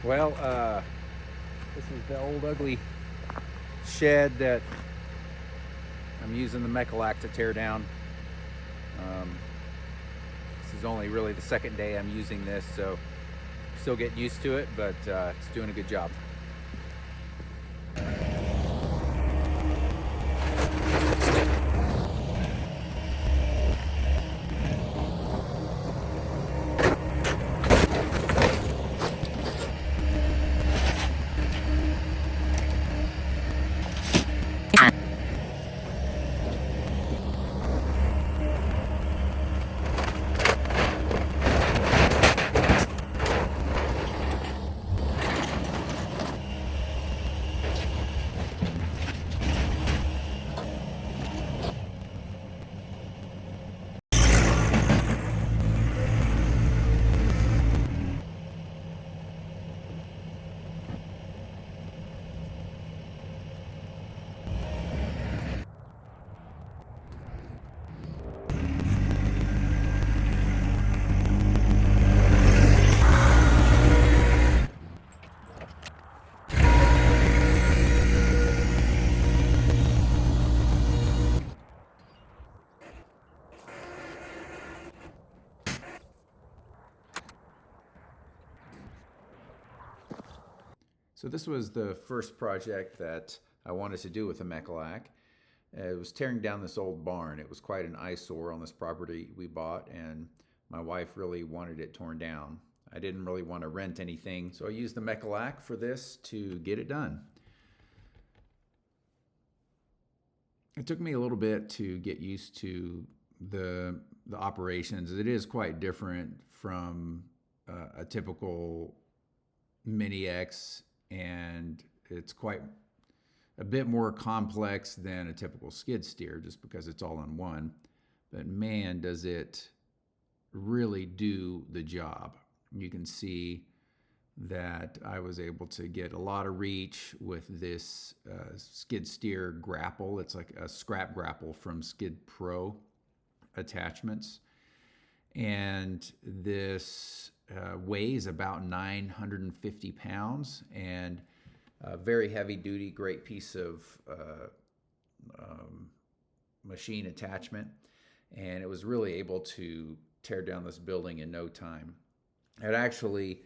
Well, this is the old ugly shed that I'm using the Mecalac to tear down. This is only really the second day I'm using this, so still getting used to it, but it's doing a good job. So this was the first project that I wanted to do with the Mecalac. It was tearing down this old barn. It was quite an eyesore on this property we bought, and my wife really wanted it torn down. I didn't really want to rent anything, so I used the Mecalac for this to get it done. It took me a little bit to get used to the operations. It is quite different from a typical Mini X, and it's quite a bit more complex than a typical skid steer just because it's all in one. But man, does it really do the job. You can see that I was able to get a lot of reach with this skid steer grapple. It's like a scrap grapple from Skid Pro Attachments. And this weighs about 950 pounds and very heavy duty, great piece of machine attachment. And it was really able to tear down this building in no time. It actually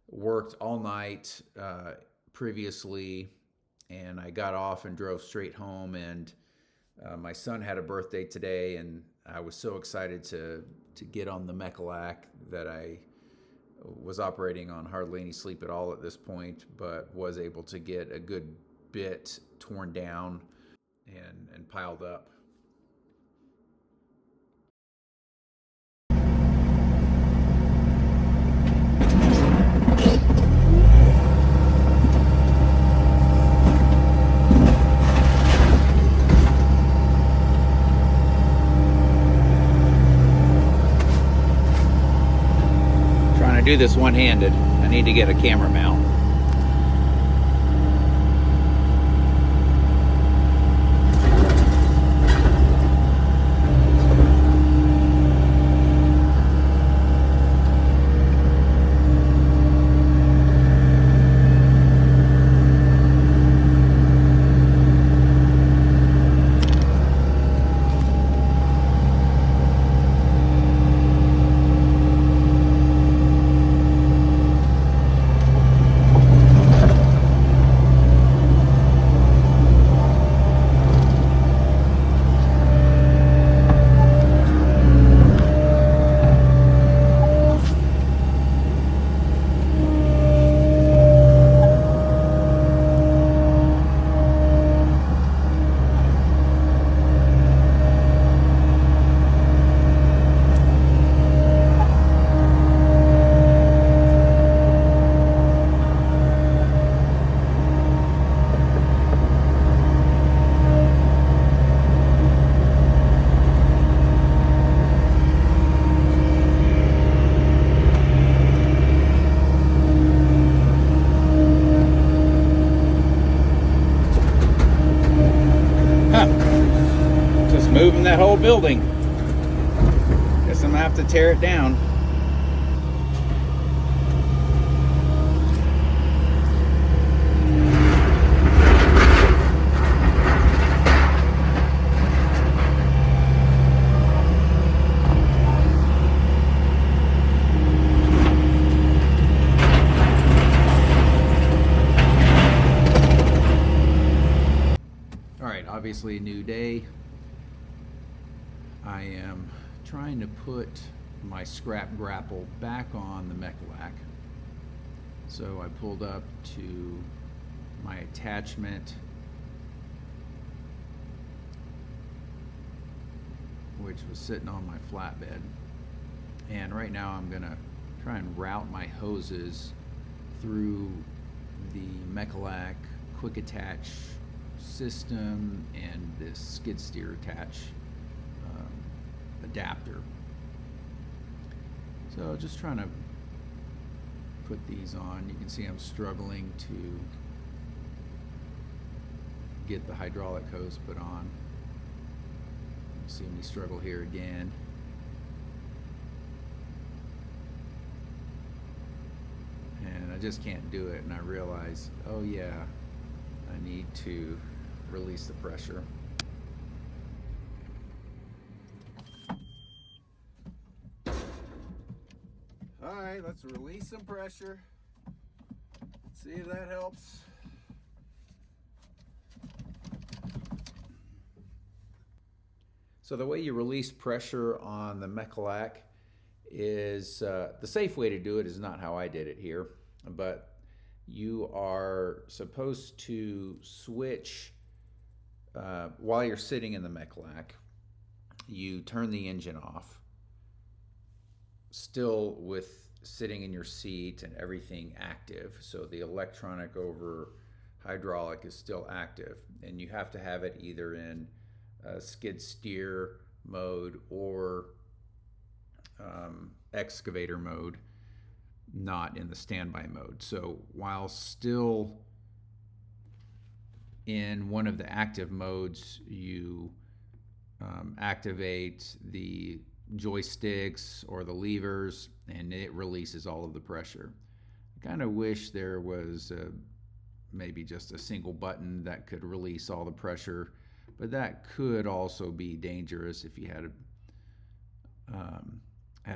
worked all night previously, and I got off and drove straight home, and my son had a birthday today, and I was so excited to get on the Mecalac that I was operating on hardly any sleep at all at this point, but was able to get a good bit torn down and piled up. Do this one-handed. I need to get a camera mount. Moving that whole building. Guess I'm gonna have to tear it down. All right, obviously a new day. I am trying to put my scrap grapple back on the Mecalac. So I pulled up to my attachment, which was sitting on my flatbed. And right now I'm gonna try and route my hoses through the Mecalac quick attach system and this skid steer attach adapter. So just trying to put these on. You can see I'm struggling to get the hydraulic hose put on. You see me struggle here again. And I just can't do it, and I realize, oh yeah, I need to release the pressure. All right, let's release some pressure. See if that helps. So the way you release pressure on the Mecalac is, the safe way to do it is not how I did it here, but you are supposed to switch while you're sitting in the Mecalac. You turn the engine off, still with sitting in your seat and everything active. So the electronic over hydraulic is still active, and you have to have it either in skid steer mode or excavator mode, not in the standby mode. So while still in one of the active modes, you activate the joysticks or the levers, and it releases all of the pressure. I kind of wish there was maybe just a single button that could release all the pressure, but that could also be dangerous if you had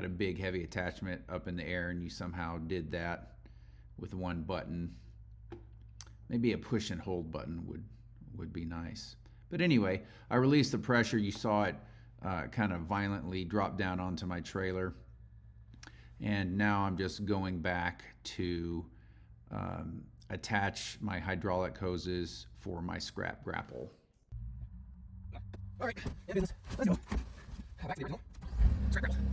a big heavy attachment up in the air and you somehow did that with one button. Maybe a push and hold button would be nice. But anyway, I released the pressure. You saw it kind of violently drop down onto my trailer. And now I'm just going back to attach my hydraulic hoses for my scrap grapple. All right, let's go. Back to the original. Scrap grapple.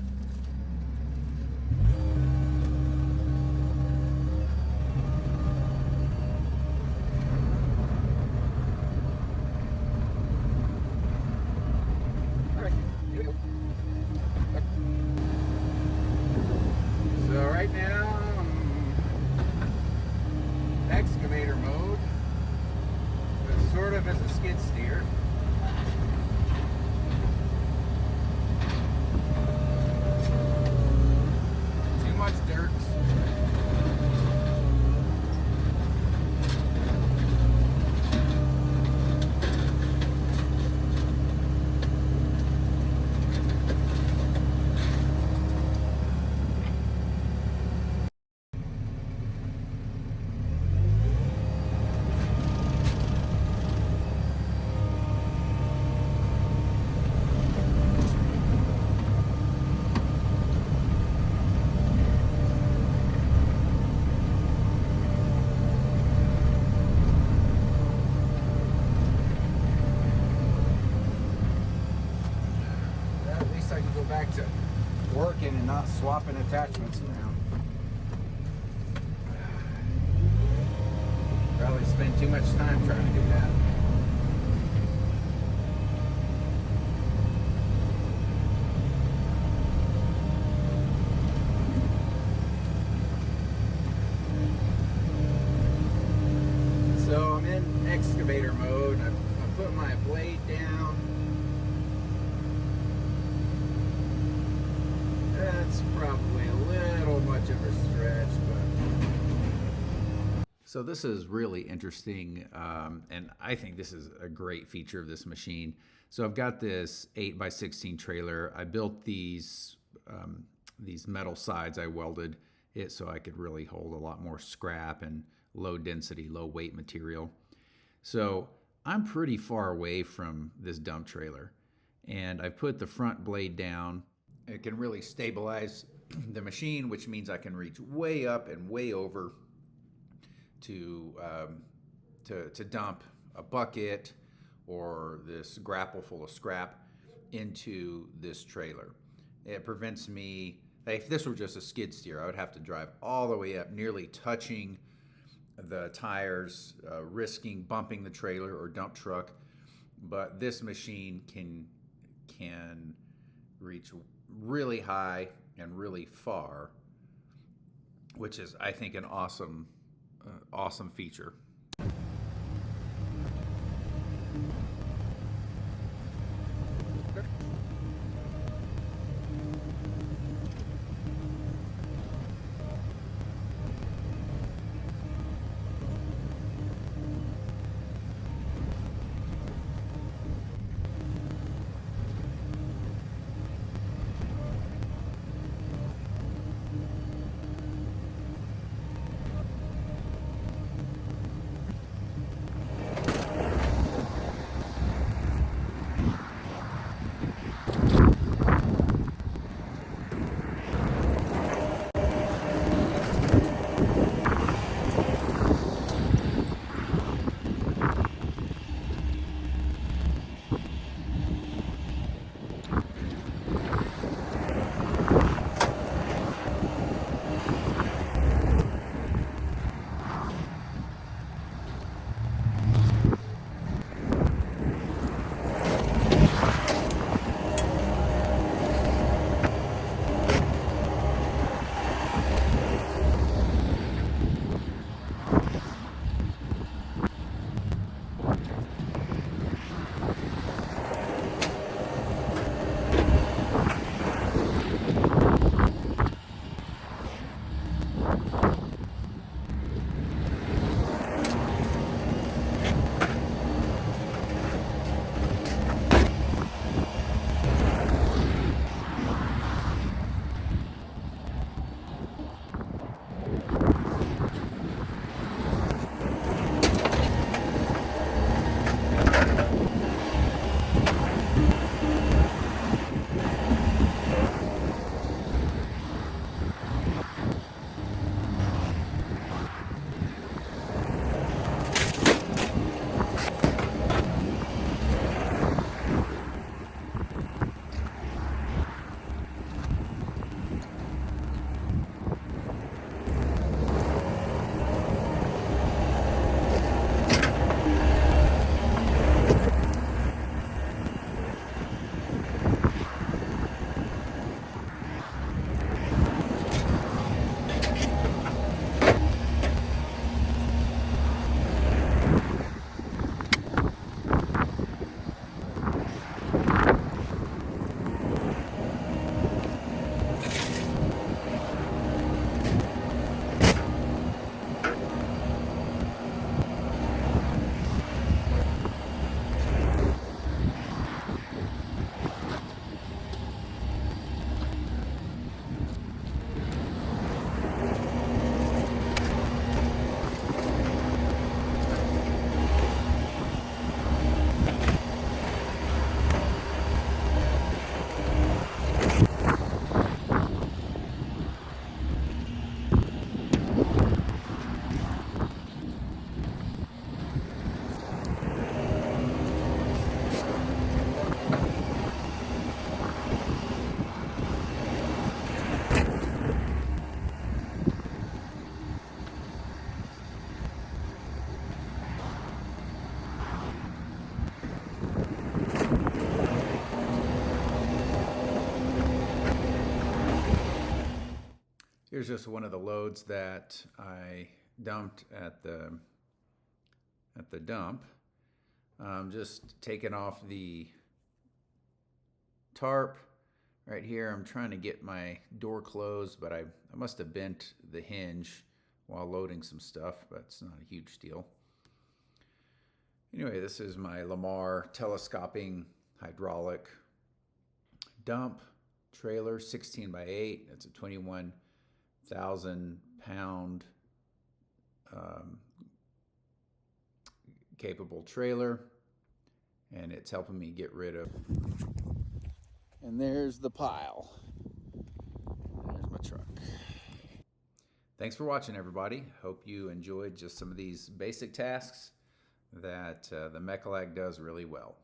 Right now, excavator mode, but sort of as a skid steer. Too much dirt. I can go back to working and not swapping attachments around. Probably spend too much time trying to do that. So I'm in excavator mode. I put my blade down. That's probably a little much of a stretch, but... So this is really interesting, and I think this is a great feature of this machine. So I've got this 8x16 trailer. I built these metal sides. I welded it so I could really hold a lot more scrap and low density, low weight material. So I'm pretty far away from this dump trailer, and I've put the front blade down. It can really stabilize the machine, which means I can reach way up and way over to to dump a bucket or this grapple full of scrap into this trailer. It prevents me. If this were just a skid steer, I would have to drive all the way up, nearly touching the tires, risking bumping the trailer or dump truck. But this machine can reach really high and really far, which is, I think, an awesome feature. Here's just one of the loads that I dumped at the dump. Just taking off the tarp right here. I'm trying to get my door closed, but I must have bent the hinge while loading some stuff, but it's not a huge deal. Anyway, this is my Lamar telescoping hydraulic dump trailer, 16 by 8. It's a 21,000 pound capable trailer. and it's helping me get rid of. And there's the pile. There's my truck. Thanks for watching, everybody. Hope you enjoyed just some of these basic tasks that the Mecalac does really well.